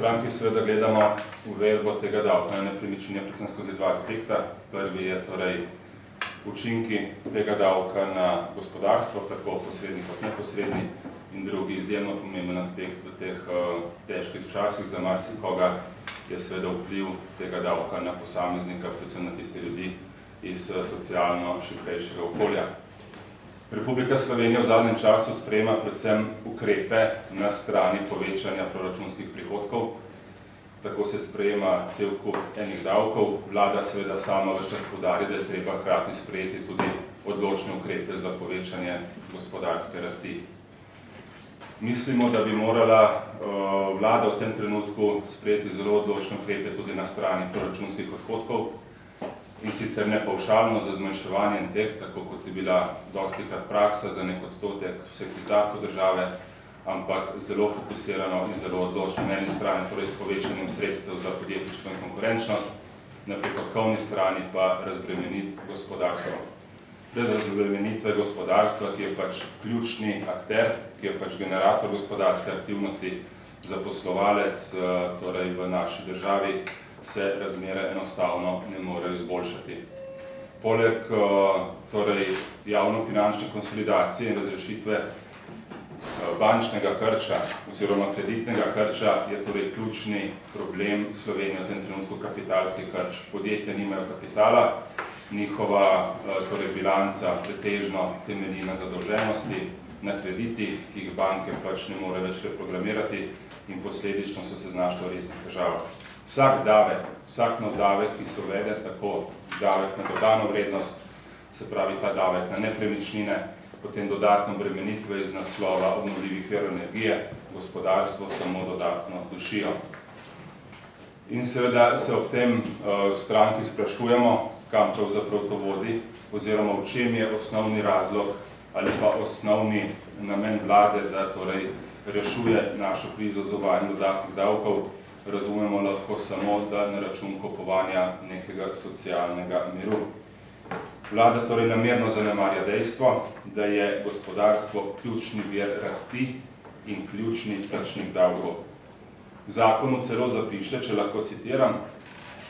stranki seveda gledamo uvedbo tega davka na nepremičnine predvsem skozi dva aspekta. Prvi je torej učinki tega davka na gospodarstvo, tako posredni kot neposredni, in drugi izjemno pomemben aspekt v teh težkih časih za marsikoga je seveda vpliv tega davka na posameznika, predvsem na tiste ljudi iz socialno šibkejšega okolja. Republika Slovenija v zadnjem času sprejema predvsem ukrepe na strani povečanja proračunskih prihodkov. Tako se sprejema cel kup enih davkov. Vlada seveda sama ves čas poudarja, da je treba hkrati sprejeti tudi odločne ukrepe za povečanje gospodarske rasti. Mislimo, da bi morala vlada v tem trenutku sprejeti zelo odločne ukrepe tudi na strani proračunskih odhodkov, in sicer ne pavšalno za zmanjševanje teh, tako kot je bila dostikrat praksa za nek odstotek vseh izdatkov države, ampak zelo fokusirano in zelo odločno na eni strani, torej s povečanjem sredstev za podjetništvo in konkurenčnost, na prihodkovni strani pa razbremeniti gospodarstvo. Brez razbremenitve gospodarstva, ki je pač ključni akter, ki je pač generator gospodarske aktivnosti, zaposlovalec, torej v naši državi, se razmere enostavno ne morejo izboljšati. Poleg torej javnofinančne konsolidacije in razrešitve bančnega krča oziroma kreditnega krča je torej ključni problem Slovenije v tem trenutku kapitalski krč. Podjetja nimajo kapitala, njihova torej bilanca pretežno temelji na zadolženosti, na kreditih, ki jih banke pač ne more več reprogramirati in posledično so se znašli v resnih težavah. Vsak nov davek, ki se uvede, tako davek na dodano vrednost, se pravi ta davek na nepremičnine, potem dodatno obremenitve iz naslova obnovljivih virov energije, gospodarstvo samo dodatno dušijo. In seveda se ob tem v stranki sprašujemo, kam pravzaprav to vodi, oziroma v čem je osnovni razlog ali pa osnovni namen vlade, da torej rešuje našo krizo z uvajanjem dodatnih davkov. Razumemo lahko samo, da na račun kupovanja nekega socialnega miru. Vlada torej namerno zanemarja dejstvo, da je gospodarstvo ključni vir rasti in ključni plačnik davkov. V zakonu celo zapiše, če lahko citiram,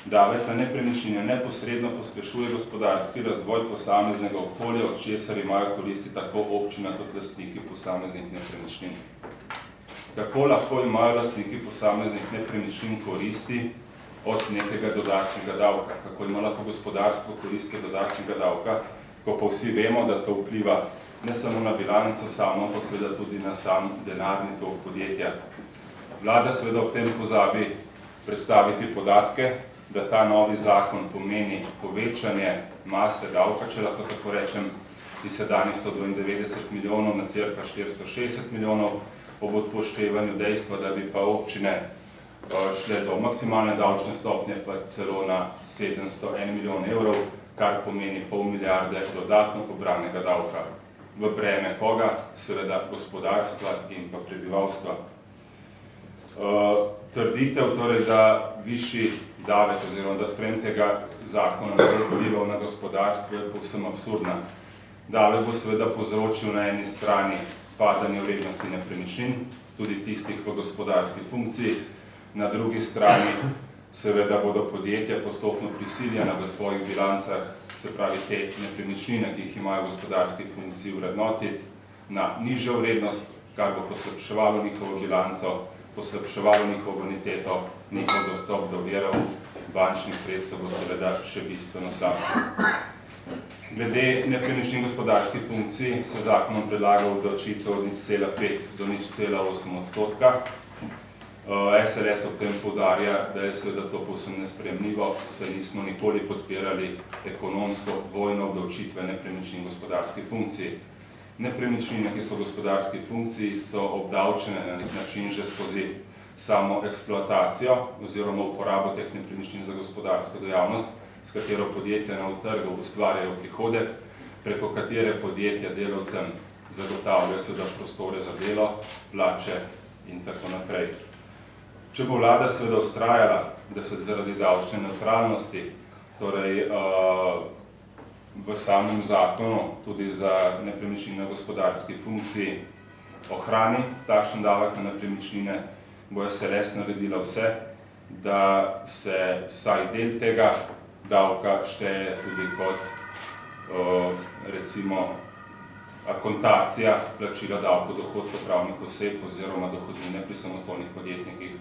davek na nepremičnine neposredno pospešuje gospodarski razvoj posameznega okolja, od česar imajo koristi tako občina kot lastniki posameznih nepremičnin. Kako lahko imajo lastniki posameznih nepremičnin koristi od nekega dodatnega davka? Kako ima lahko gospodarstvo koristi dodatnega davka, ko pa vsi vemo, da to vpliva ne samo na bilanco samo, ampak seveda tudi na sam denarni tok podjetja. Vlada seveda ob tem pozabi predstaviti podatke, da ta novi zakon pomeni povečanje mase davka, če lahko tako rečem, iz sedanjih 192 milijonov na cirka 460 milijonov, ob upoštevanju dejstva, da bi pa občine šle do maksimalne davčne stopnje pa celo na 701 milijon evrov, kar pomeni pol milijarde dodatno pobranega davka. V breme koga? Seveda gospodarstva in pa prebivalstva. Trditev torej, da višji davek oziroma da sprejem tega zakona ne bo vplival na gospodarstvo, je povsem absurdna. Davek bo seveda povzročil na eni strani padanje vrednosti nepremičnin, tudi tistih v gospodarski funkciji, na drugi strani seveda bodo podjetja postopno prisiljena v svojih bilancah, se pravi te nepremičnine, ki jih imajo v gospodarski funkciji, vrednotiti na nižjo vrednost, kar bo poslabševalo njihovo bilanco, poslabševalo njihovo boniteto, njihov dostop do virov bančnih sredstev bo seveda še bistveno slabši. Glede nepremičnin gospodarskih funkcij se zakonom predlaga obdavčitev od 0,5 do 0,8 odstotka. SLS ob tem poudarja, da je seveda to povsem nesprejemljivo, saj nismo nikoli podpirali ekonomsko dvojno obdavčitve nepremičnin gospodarskih funkcij. Nepremičnine, ki so v gospodarski funkciji, so obdavčene na nek način že skozi samo eksploatacijo oziroma uporabo teh nepremičnin za gospodarsko dejavnost, s katero podjetja na trgu ustvarjajo prihodek, preko katere podjetja delavcem zagotavljajo seveda prostore za delo, plače in tako naprej. Če bo vlada seveda vztrajala, da se zaradi davčne nevtralnosti, torej v samem zakonu tudi za nepremičnine gospodarski funkciji ohrani takšen davek na nepremičnine, bojo se res naredila vse, da se vsaj del tega davka šteje tudi kot recimo akontacija plačila davka dohodkov pravnih oseb oziroma dohodnine pri samostojnih podjetnikih,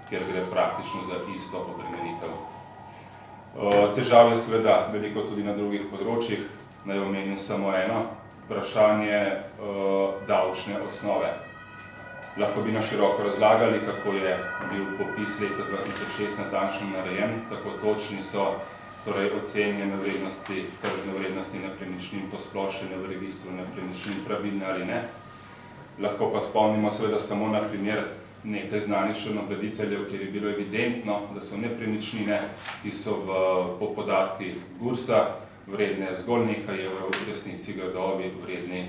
kjer gre praktično za isto obremenitev. Težav je seveda veliko tudi na drugih področjih. Naj omenim samo eno, vprašanje davčne osnove. Lahko bi na široko razlagali, kako je bil popis leta 2006 natančno narejen, kako točni so torej ocenjene vrednosti, tržne vrednosti nepremičnin, posplošene v registru nepremičnin, pravilne ali ne. Lahko pa spomnimo seveda samo na primer nekaj znanih črnograditeljev, kjer je bilo evidentno, da so nepremičnine, ki so po podatkih GURS-a vredne zgolj nekaj evrov, v resnici gradovi vredni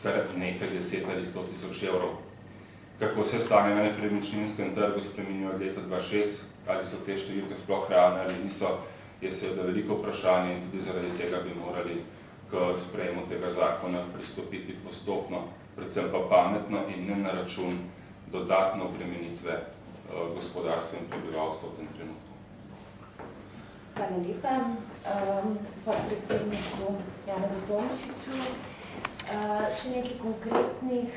kar nekaj 10 ali 100 tisoč evrov. Kako se stanje na nepremičninskem trgu spreminja od leta 2006, ali so te številke sploh realne ali niso, je seveda veliko vprašanje in tudi zaradi tega bi morali k sprejemu tega zakona pristopiti postopno, predvsem pa pametno in ne na račun dodatno obremenitve gospodarstva in prebivalstva v tem trenutku. Hvala lepa. Podpredsedniku Janezu Tomšiču. Še nekaj konkretnih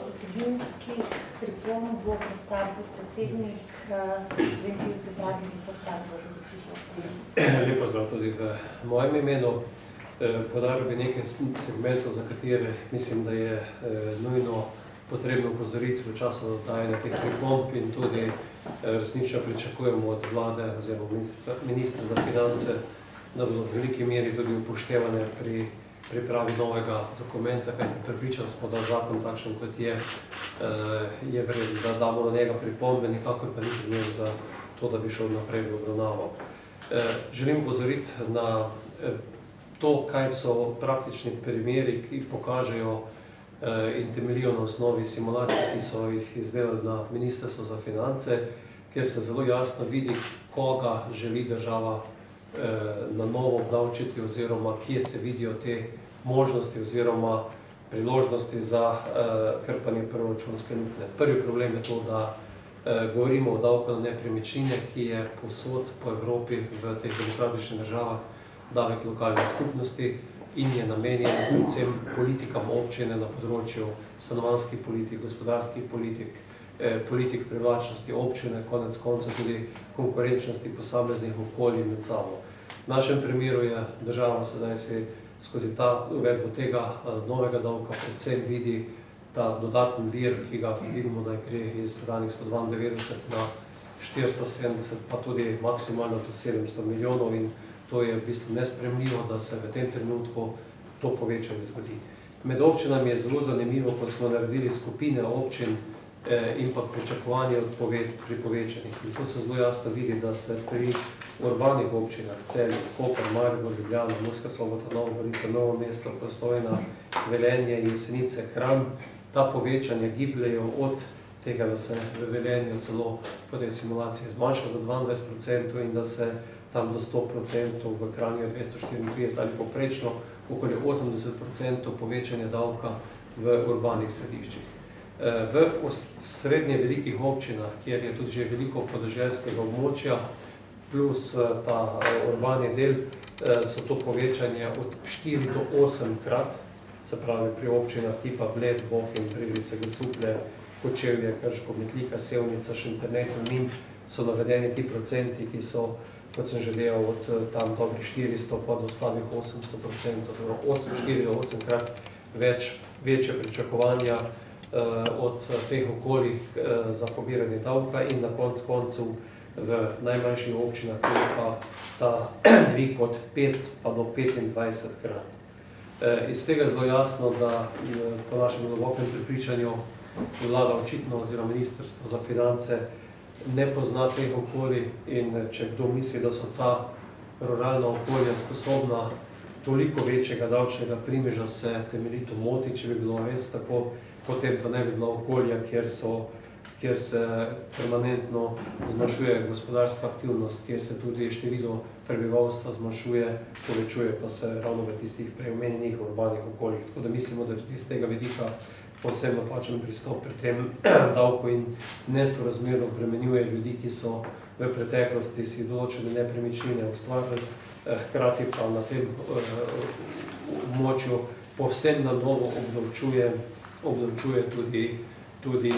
vsebinskih pripomb bo predstavil tudi predsednik Slovenske ljudske stranke, gospod Kazbor. Lep pozdrav tudi v mojem imenu. Podaril bi nekaj segmentov, za katere mislim, da je nujno potrebno opozoriti v času dajanja teh pripomb in tudi resnično pričakujemo od vlade oziroma ministra za finance, da bodo v veliki meri tudi upoštevane pri pripravi novega dokumenta, kajti prepričan smo, da zakon takšen, kot je vreden, da damo na njega pripombe, nikakor pa ni primer za to, da bi šel naprej v obravnavo. Želim opozoriti na to, kaj so praktični primeri, ki pokažejo in temeljijo na osnovi simulacij, ki so jih izdelali na Ministrstvu za finance, kjer se zelo jasno vidi, koga želi država na novo obdavčiti oziroma kje se vidijo te možnosti oziroma priložnosti za krpanje proračunske luknje. Prvi problem je to, da govorimo o davku na nepremičnine, ki je povsod po Evropi v teh demokratičnih državah davek lokalne skupnosti in je namenjen predvsem politikam občine na področju stanovanjskih politik, gospodarskih politik, politik privlačnosti občine, konec konca tudi konkurenčnosti posameznih okolij med sabo. V našem primeru je država sedaj si skozi ta uvedbo tega novega davka predvsem vidi ta dodatni vir, ki ga vidimo, da gre iz danih 192 na 470, pa tudi maksimalno do 700 milijonov in to je v bistvu nesprejemljivo, da se v tem trenutku to povečanje zgodi. Med občinami je zelo zanimivo, ko smo naredili skupine občin in pa pričakovanje pri povečanih. In to se zelo jasno vidi, da se pri urbanih občinah, Celje, Koper, Maribor, Ljubljana, Murska Sobota, Nova Gorica, Novo mesto, Postojna, Velenje, Jesenice, Kranj, ta povečanja gibljejo od tega, da se v Velenju celo po tej simulaciji zmanjša za 22% in da se tam do 100%, v Kranju 234 ali poprečno okoli 80% povečanja davka v urbanih središčih. V srednje velikih občinah, kjer je tudi že veliko podeželskega območja, plus ta urbani del, so to povečanje od 4 do 8 krat, se pravi pri občinah tipa Bled, Bohinj, Brežice, Grosuplje, Kočevje, Krško, Metlika, Sevnica, Šentjernej, Tolmin, so navedeni ti procenti, ki so, kot sem že dejal, od tam dobrih 400 pa do slabih 800%, oziroma 4 do 8 krat večje pričakovanja od teh okolij za pobiranje davka in na konec koncev v najmanjših občinah je pa ta dvig od 5 pa do 25 krat. Iz tega zelo jasno, da po našem globokem prepričanju vlada očitno oziroma Ministrstvo za finance ne pozna teh okolij in če kdo misli, da so ta ruralna okolja sposobna toliko večjega davčnega primeža, se temeljito moti. Če bi bilo res tako, potem to ne bi bila okolja, kjer se permanentno zmanjšuje gospodarska aktivnost, kjer se tudi število prebivalstva zmanjšuje, povečuje pa se ravno v tistih preomenjenih urbanih okoljih. Tako da mislimo, da je tudi iz tega vidika povsem napačen pristop pri tem davku in nesorazmerno obremenjuje ljudi, ki so v preteklosti si določene nepremičnine ustvarili, hkrati pa na tem območju povsem na novo obdavčuje tudi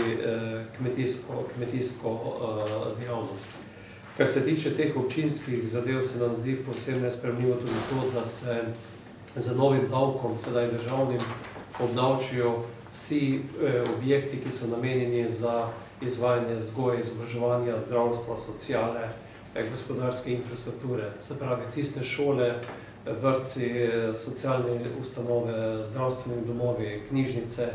kmetijsko dejavnost. Kar se tiče teh občinskih zadev, se nam zdi povsem nesprejemljivo tudi to, da se z novim davkom, sedaj državnim, obdavčijo vsi objekti, ki so namenjeni za izvajanje vzgoje, izobraževanja, zdravstva, sociale, gospodarske infrastrukture. Se pravi, tiste šole, vrtci, socialne ustanove, zdravstveni domovi, knjižnice,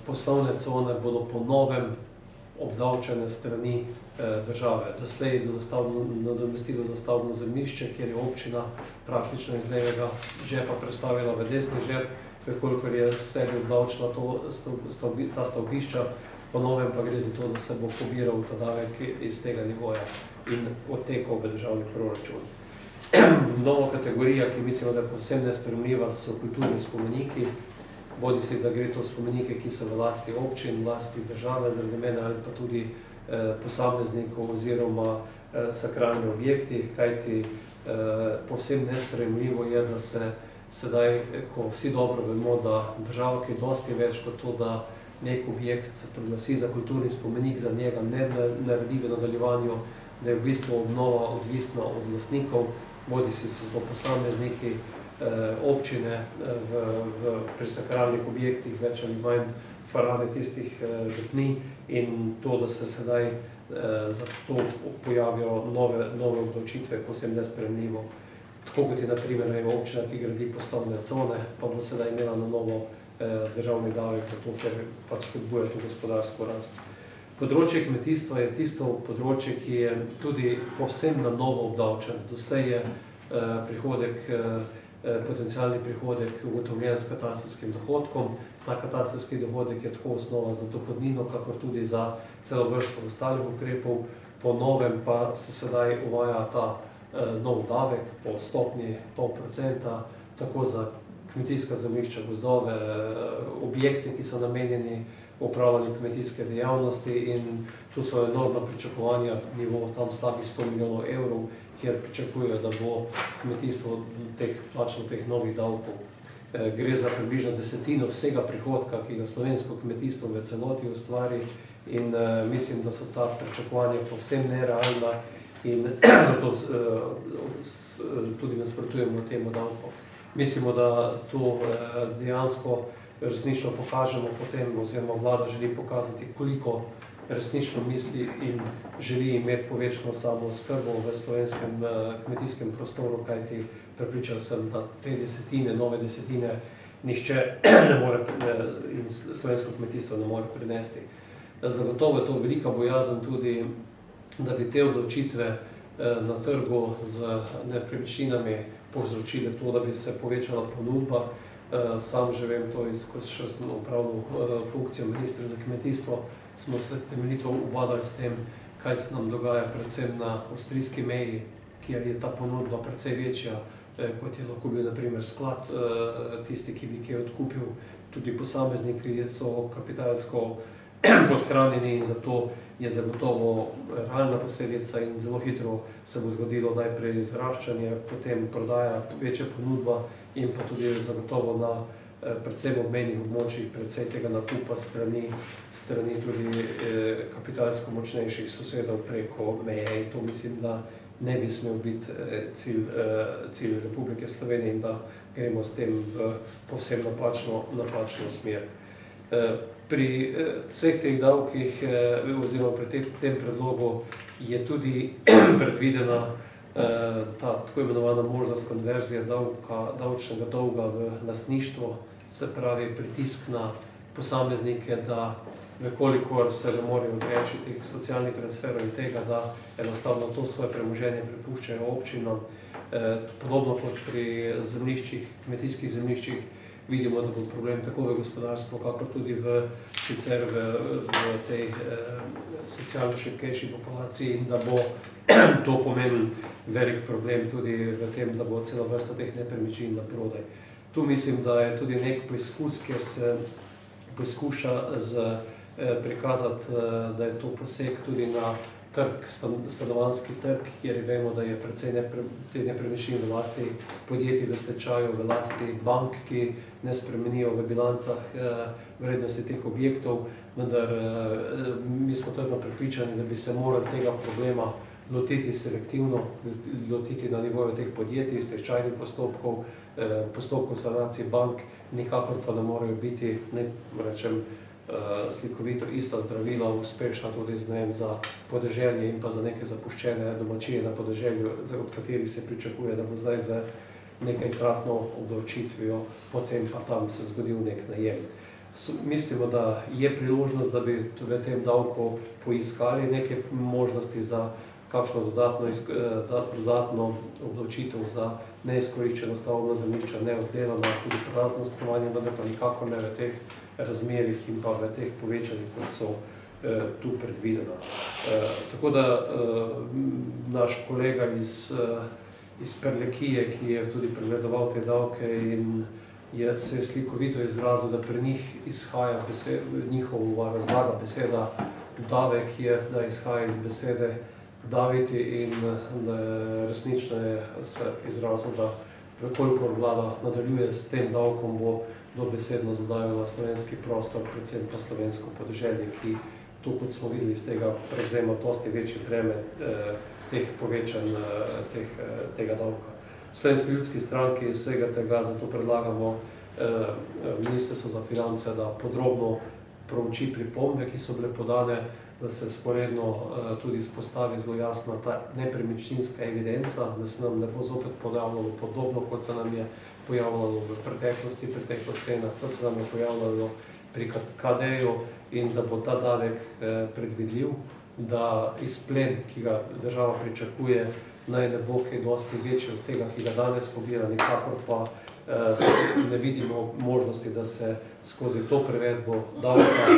poslovne cone bodo po novem obdavčene strani države. Doslej je nadomestilo za stavbno zemljišče, kjer je občina praktično iz levega žepa prestavila v desni žep, kolikor je sebi obdavčila ta stavbišča, po novem pa gre za to, da se bo pobiral ta davek iz tega nivoja in odtekal v državni proračun. Nova kategorija, ki mislimo, da je povsem nesprejemljiva, so kulturni spomeniki, bodisi da gre to spomenike, ki so v lasti občin, v lasti države, zaradi mene ali pa tudi posameznikov oziroma sakralni objekti, kajti povsem nesprejemljivo je, da se sedaj, ko vsi dobro vemo, da država, ki je dosti več kot to, da nek objekt proglasi za kulturni spomenik, za njega ne naredi v nadaljevanju, da je v bistvu obnova odvisna od lastnikov, bodisi so to posamezniki, občine pri sakralnih objektih, več ali manj farane tistih župnij in to, da se sedaj za to pojavijo nove obdavčitve, povsem nesprejemljivo. Tako kot je na primer občina, ki gradi poslovne cone, pa bo sedaj imela na novo državni davek za to, ker pač spodbuja to gospodarsko rast. Področje kmetijstva je tisto področje, ki je tudi povsem na novo obdavčen. Doslej je potencialni prihodek ugotovljen s katastarskim dohodkom. Ta katastarski dohodek je tako osnova za dohodnino, kakor tudi za celo vrsto ostalih ukrepov. Po novem pa se sedaj uvaja ta nov davek po stopnji 0,5%, tako za kmetijska zemljišča, gozdove, objekte, ki so namenjeni upravljanju kmetijske dejavnosti in tu so enormna pričakovanja, nivo tam slabih 100 milijonov evrov, kjer pričakujejo, da bo kmetijstvo plačalo teh novih davkov. Gre za približno desetino vsega prihodka, ki ga slovensko kmetijstvo v celoti ustvari in mislim, da so ta pričakovanja povsem nerealna in zato tudi nasprotujemo temu davku. Mislimo, da to dejansko resnično pokažemo potem, oziroma vlada želi pokazati, koliko resnično misli in želi imeti povečano samooskrbo v slovenskem kmetijskem prostoru, kajti prepričan sem, da te desetine, nove desetine, nihče ne more in slovensko kmetijstvo ne more prinesti. Zagotovo je to velika bojazen tudi, da bi te odločitve na trgu z nepremičninami povzročile to, da bi se povečala ponudba. Sam že vem to, ko sem opravljal funkcijo ministra za kmetijstvo, smo se temeljito ubadali s tem, kaj se nam dogaja predvsem na avstrijski meji, kjer je ta ponudba precej večja, kot je lahko bil na primer sklad, tisti, ki bi kaj odkupil. Tudi posamezniki so kapitalsko podhranjeni in zato je zagotovo realna posledica in zelo hitro se bo zgodilo najprej zaraščanje, potem prodaja, večja ponudba in pa tudi zagotovo na predvsem obmejnih območjih precej tega nakupa strani tudi kapitalsko močnejših sosedov preko meje in to mislim, da ne bi smel biti cilj Republike Slovenije in da gremo s tem v povsem napačno smer. Pri vseh teh davkih oziroma pri tem predlogu je tudi predvidena ta tako imenovana možnost konverzije davčnega dolga v lastništvo, se pravi pritisk na posameznike, da vekolikor se ne morejo odreči teh socialnih transferov in tega, da enostavno to svoje premoženje prepuščajo občinam. Podobno kot pri kmetijskih zemljiščih, vidimo, da bo problem tako v gospodarstvu, kakor tudi sicer v tej socialno šibkejši populaciji in da bo to pomenil velik problem tudi v tem, da bo cela vrsta teh nepremičnin na prodaj. Tu mislim, da je tudi nek poizkus, kjer se poskuša prikazati, da je to poseg tudi na trg, stanovanjski trg, kjer vemo, da je precej te nepremičnine v lasti podjetij v stečaju, v lasti bank, ki ne spremenijo v bilancah vrednosti teh objektov, vendar mi smo trdno prepričani, da bi se morali tega problema lotiti selektivno, lotiti na nivoju teh podjetij, stečajnih postopkov, postopkov sanacije bank, nikakor pa ne morejo biti, ne rečem, slikovito ista zdravila, uspešna tudi za podeželje in pa za neke zapuščene domačije na podeželju, od katerih se pričakuje, da bo zdaj za nekajkratno obdavčitvijo, potem pa tam se zgodil nek najem. Mislimo, da je priložnost, da bi v tem davku poiskali neke možnosti za kakšno dodatno obdavčitev za neizkoriščena stavbna zemljišča, neobdelana, tudi prazno stanovanje, vendar pa nikakor ne v teh razmerih in pa v teh povečanjih, kot so tu predvidena. Tako da naš kolega iz Prlekije, ki je tudi pregledoval te davke in se je slikovito izrazil, da pri njih izhaja njihova razlaga beseda davek, da izhaja iz besede daviti in resnično je se izrazil, da kolikor vlada nadaljuje s tem davkom, bo dobesedno zadavila slovenski prostor, predvsem pa slovensko podeželje, ki to, kot smo videli iz tega, prevzema dosti večje breme teh povečanj tega davka. V Slovenski ljudski stranki vsega tega, zato predlagamo Ministrstvo za finance, da podrobno prouči pripombe, ki so bile podane, da se vzporedno tudi izpostavi zelo jasna ta nepremičninska evidenca, da se nam ne bo zopet pojavljalo podobno, kot se nam je pojavljalo v preteklosti pri teh ocenah, kot se nam je pojavljalo pri KD-ju in da bo ta davek predvidljiv, da izplen, ki ga država pričakuje, naj ne bo kaj dosti večji od tega, ki ga danes pobira, nikakor pa ne vidimo možnosti, da se skozi to prevedbo davka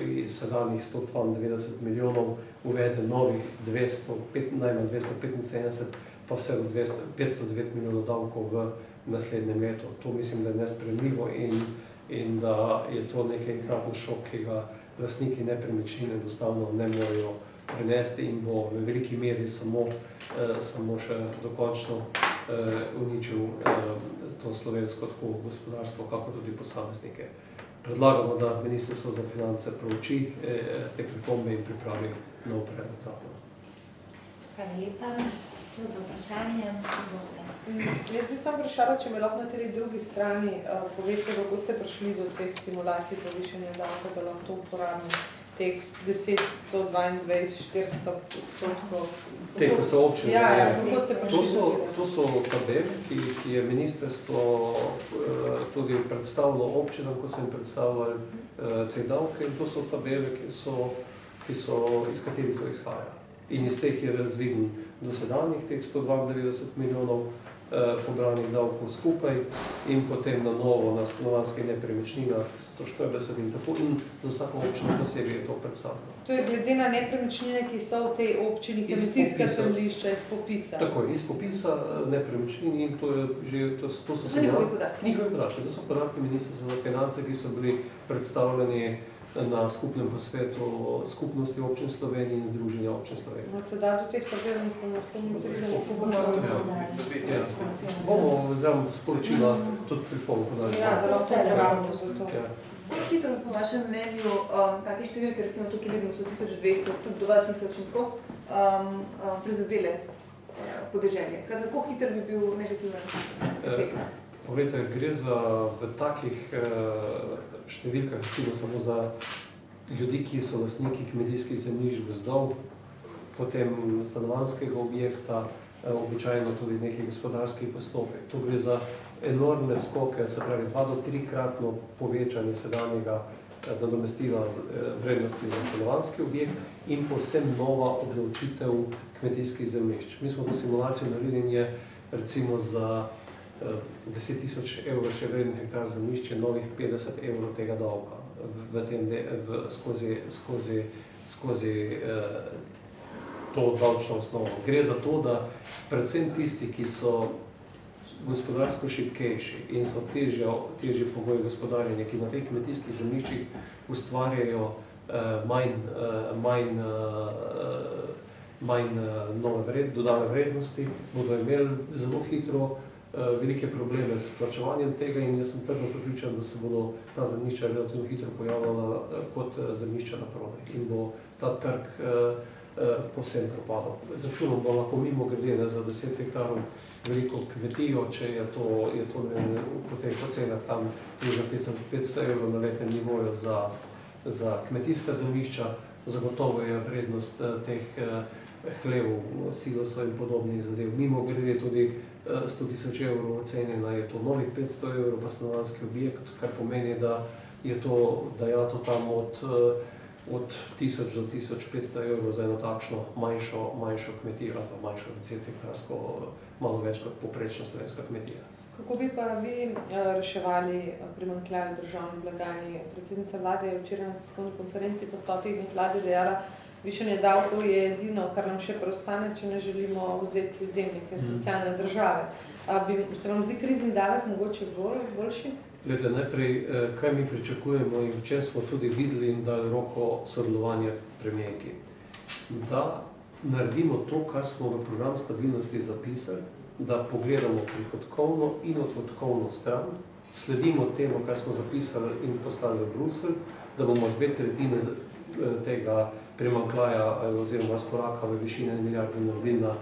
iz sedanjih 192 milijonov uvede novih najmanj 275, pa vse do 509 milijonov davkov v naslednjem letu. To mislim, da je nesprejemljivo in da je to nekajkratni šok, ki ga lastniki nepremičnin enostavno ne morejo prenesti in bo v veliki meri samo še dokončno uničil to slovensko tako gospodarstvo, kako tudi posameznike. Predlagamo, da Ministrstvo za finance prouči te pripombe in pripravi nov predlog zakona. Hvala lepa. Čas za vprašanje. Jaz bi samo vprašala, če me lahko na tej drugi strani poveste, kako ste prišli do teh simulacij povišanja davka, da lahko to uporabimo, teh 10, 122, 400 odstotkov. Te, ko so občine. Ja, kako ste prišli? To so tabele, ki je ministrstvo tudi predstavilo občinam, ko so jim predstavljali te davke, in to so tabele, iz katerih to izhaja. In iz teh je razviden dosedanjih teh 192 milijonov pobranih davkov skupaj in potem na novo na stanovanjskih nepremičninah 140 in tako in za vsako občino posebej je to predstavljeno. To je glede na nepremičnine, ki so v tej občini, kmetijska zemljišča iz popisa. Tako, iz popisa nepremičnin in to so se njihovi podatki. To so podatki Ministrstva za finance, ki so bili predstavljeni na skupnem posvetu Skupnosti občin Slovenije in Združenja občin Slovenije. Se da do teh tabel, mislim, da smo združeni bomo vzem sporočila tudi pripomb podali. Ja, da lahko uporabimo za to. Kako hitro, po vašem mnenju, kakšne številke, recimo tukaj vidimo so 1200, tudi do 2000 in tako, prizadele podeželje? Skratka, kako hitro bi bil negativen efekt? Poglejte, gre za v takih številkah, recimo samo za ljudi, ki so lastniki kmetijskih zemljišč, gozdov, potem stanovanjskega objekta, običajno tudi neki gospodarski postopek. To gre za enormne skoke, se pravi 2 do 3-kratno povečanje sedanjega nadomestila vrednosti za stanovanjski objekt in povsem nova obdavčitev kmetijskih zemljišč. Mi smo to simulacijo naredili recimo za 10.000 evrov, če vreden hektar zemljišče, novih 50 evrov tega davka skozi to davčno osnovo. Gre za to, da predvsem tisti, ki so gospodarsko šibkejši in so težje pogoji gospodarjenja, ki na teh kmetijskih zemljiščih ustvarjajo manj dodane vrednosti, bodo imeli zelo hitro velike probleme s plačevanjem tega in jaz sem trdno prepričan, da se bodo ta zemljišča relativno hitro pojavljala kot zemljišča na prodaj in bo ta trg povsem propadal. Začunom bo lahko mimo grede za 10 hektarov veliko kmetijo, če je to po teh ocenah tam za 500 evrov na letnem nivoju za kmetijska zemljišča. Zagotovo je vrednost teh hlevov, silosov in podobnih zadev. Mimo grede tudi 100 000 evrov ocenjena, je to novih 500 evrov pa stanovanjski objekt, kar pomeni, da je to dajato tam od 1000 do 1500 evrov za eno takšno manjšo kmetijo, pa manjšo 10 hektarsko, malo več kot povprečna slovenska kmetija. Kako bi pa vi reševali primanjkljaj v državni blagajni? Predsednica vlade je včeraj na tiskovni konferenci po 100 dneh vlade dejala, višanje davkov je edino, kar nam še preostane, če ne želimo vzeti ljudem neke socialne države. Se vam zdi krizni davek mogoče boljši? Glede, najprej, kaj mi pričakujemo in v čem smo tudi videli in dali roko sodelovanja premijerki. Da naredimo to, kar smo v program stabilnosti zapisali, da pogledamo prihodkovno in odhodkovno stran, sledimo temu, kar smo zapisali in poslali v Bruselj, da bomo 2/3 tega primanjkljaja oziroma razkoraka v višini 1 milijarde naredili na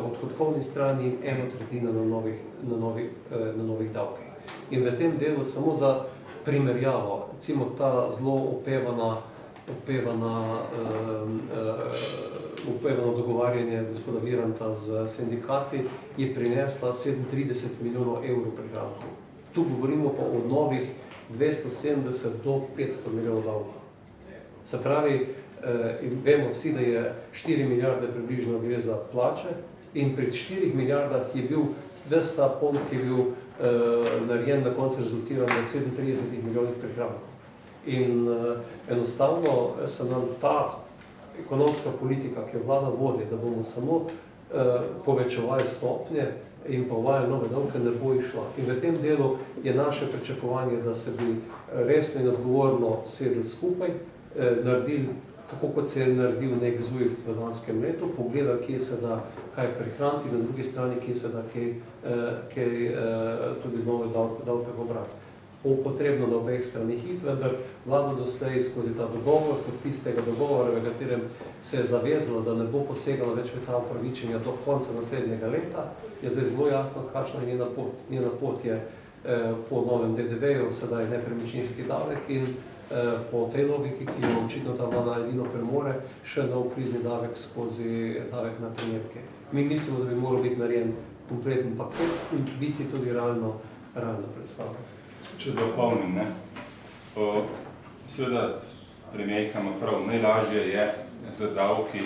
odhodkovni strani in 1/3 na novih davkih. In v tem delu samo za primerjavo, recimo ta zelo opevano dogovarjanje gospoda Viranta z sindikati je prinesla 37 milijonov evrov prihrankov. Tu govorimo pa o novih 270 do 500 milijonov davkov. Se pravi, vemo vsi, da je 4 milijarde približno gre za plače in pri 4 milijardah je bil ves ta pomp, ki je bil narejen na koncu rezultiral na 37 milijonih prihrankov. In enostavno se nam ta ekonomska politika, ki jo vlada vodi, da bomo samo povečevali stopnje in pa uvajali nove davke, ne bo išla. In v tem delu je naše pričakovanje, da se bi resno in odgovorno sedli skupaj, naredili tako, kot se je naredil nek ZUJF v lanskem letu, pogledali, kje se da kaj prihraniti, na drugi strani, kje se da kaj tudi nove davke pobrati. Bo potrebno na obeh stranih iti, vendar vlada doslej skozi ta dogovor, podpis tega dogovora, v katerem se je zavezala, da ne bo posegala več v ta upravičenja do konca naslednjega leta, je zdaj zelo jasno, kakšna je njena pot. Njena pot je po novem DDV-ju, sedaj nepremičninski davek in po tej logiki, ki jo očitno ta vlada edino premore, še nov krizni davek skozi davek na prijetke. Mi mislimo, da bi moral biti narejen kompleten paket in biti tudi realno predstavljen. Če dopolnim, seveda premijerka ima prav, najlažje je z davki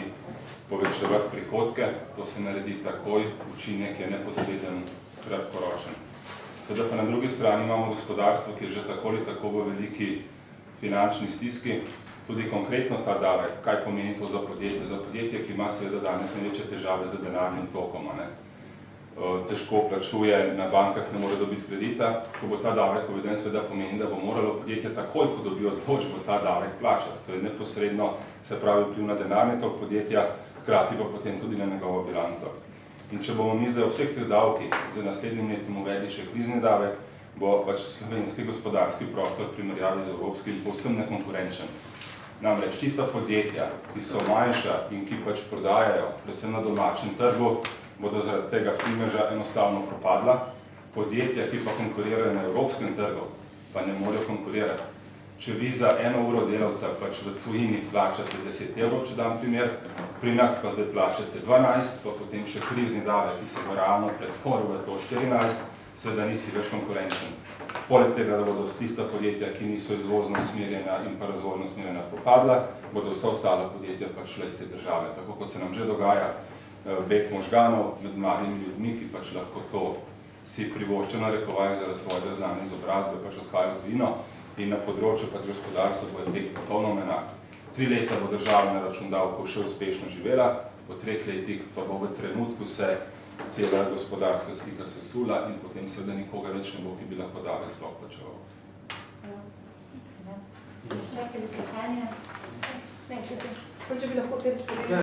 povečevati prihodke, to se naredi takoj, učinek je neposreden, kratkoročen. Seveda pa na drugi strani imamo gospodarstvo, ki je že tako ali tako v veliki finančni stiski, tudi konkretno ta davek, kaj pomeni to za podjetje. Za podjetje, ki ima seveda danes največje težave z denarnim tokom, težko plačuje, na bankah ne more dobiti kredita, ko bo ta davek uveden, seveda pomeni, da bo moralo podjetje takoj, ko dobi odločbo, ta davek plačati. To je neposredno, se pravi, vpliv na denarni tok podjetja, hkrati pa potem tudi na njegovo bilanco. In če bomo mi zdaj v vseh teh davkih za naslednjim letom uvedli še krizni davek, bo pač slovenski gospodarski prostor v primerjavi z evropskim povsem nekonkurenčen. Namreč tista podjetja, ki so manjša in ki pač prodajajo, predvsem na domačem trgu, bodo zaradi tega primeža enostavno propadla. Podjetja, ki pa konkurirajo na evropskem trgu, pa ne morejo konkurirati. Če vi za 1 uro delavca pač v tujini plačate 10 evrov, če dam primer, pri nas pa zdaj plačate 12, pa potem še krizni davek, ki se bo realno pretvoril v to 14, seveda nisi več konkurenčen. Poleg tega, da bodo tista podjetja, ki niso izvozno smerjena in pa razvojno smerjena propadla, bodo vsa ostala podjetja pač šla iz te države. Tako kot se nam že dogaja beg možganov med mladimi ljudmi, ki pač lahko to si privoščijo narekovajo zaradi svojega znanja izobrazbe, pač odhajajo v tujino in na področju pač gospodarstva bo beg popolnoma enak. 3 leta bo država na račun davkov še uspešno živela, po 3 letih pa bo v trenutku se cela gospodarska slika sesula in potem seveda nikoga več ne bo, ki bi lahko davek sploh plačeval. Še kakšno vprašanje? Ne, če bi lahko te razporedili.